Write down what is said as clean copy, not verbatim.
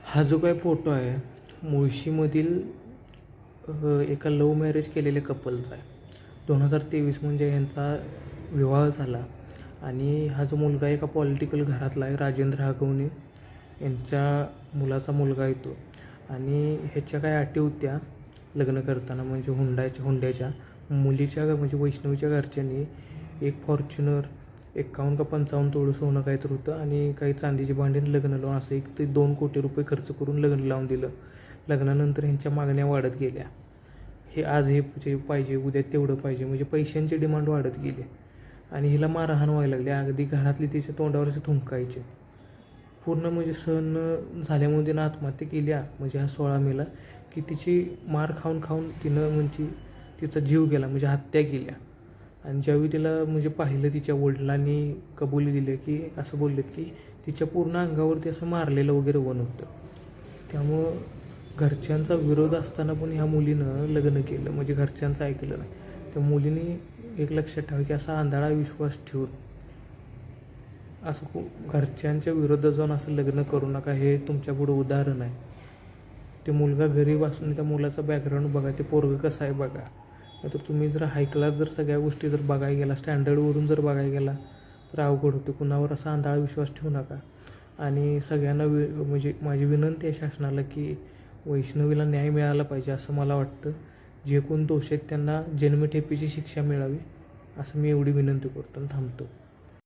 हा जो काही फोटो आहे मुळशीमधील एका लव्ह मॅरेज केलेल्या कपलचा आहे. 2023 म्हणजे यांचा विवाह झाला आणि हा जो मुलगा एका पॉलिटिकल घरातला आहे. राजेंद्र हगवणे यांच्या मुलाचा मुलगा आहे तो. आणि ह्याच्या काय अटी होत्या लग्न करताना, म्हणजे हुंड्याच्या मुलीच्या म्हणजे वैष्णवीच्या घरच्यांनी एक फॉर्च्युनर 51 का 55 तोळं सोनं काहीतरी होतं आणि काही चांदीची भांडी लग्न लावून असं 1 ते 2 कोटी रुपये खर्च करून लग्न लावून दिलं. लग्नानंतर ह्यांच्या मागण्या वाढत गेल्या. हे आज हे पाहिजे, उद्या तेवढं पाहिजे, म्हणजे पैशांची डिमांड वाढत गेली आणि हिला मारहाण व्हायला लागली. अगदी घरातली तिच्या तोंडावरच थुंकायचे पूर्ण. म्हणजे सहन झाल्यामुळे तिनं आत्महत्या केली. म्हणजे हा 16 मेला की तिची मार खाऊन खाऊन तिनं म्हणजे तिचा जीव गेला, म्हणजे हत्या केल्या. आणि ज्यावेळी तिला म्हणजे पाहिलं तिच्या वडिलांनी कबुली दिली की असं बोललेत की तिच्या पूर्ण अंगावरती असं मारलेलं वगैरे वन होतं. त्यामुळं घरच्यांचा विरोध असताना पण ह्या मुलीनं लग्न केलं, म्हणजे घरच्यांचं ऐकलं नाही. त्या मुलीने एक लक्षात ठेवा की असा आंधळा विश्वास ठेवून असं घरच्यांच्या विरोधात जाऊन असं लग्न करू नका. हे तुमच्यापुढं उदाहरण आहे. ते मुलगा गरीब असून त्या मुलाचा बॅकग्राऊंड बघा, ते पोरगं कसं आहे बघा. नाही तर तुम्ही जर हाय क्लास जर सगळ्या गोष्टी जर बघायला गेला, स्टँडर्डवरून जर बघायला गेला तर अवघड होतं. कुणावर असा आंधळा विश्वास ठेवू नका. आणि सगळ्यांना म्हणजे माझी विनंती आहे शासनाला की वैष्णवीला न्याय मिळाला पाहिजे असं मला वाटतं. जे कोण दोषी आहेत त्यांना जन्मठेपेची शिक्षा मिळावी असं मी एवढी विनंती करतो आणि थांबतो.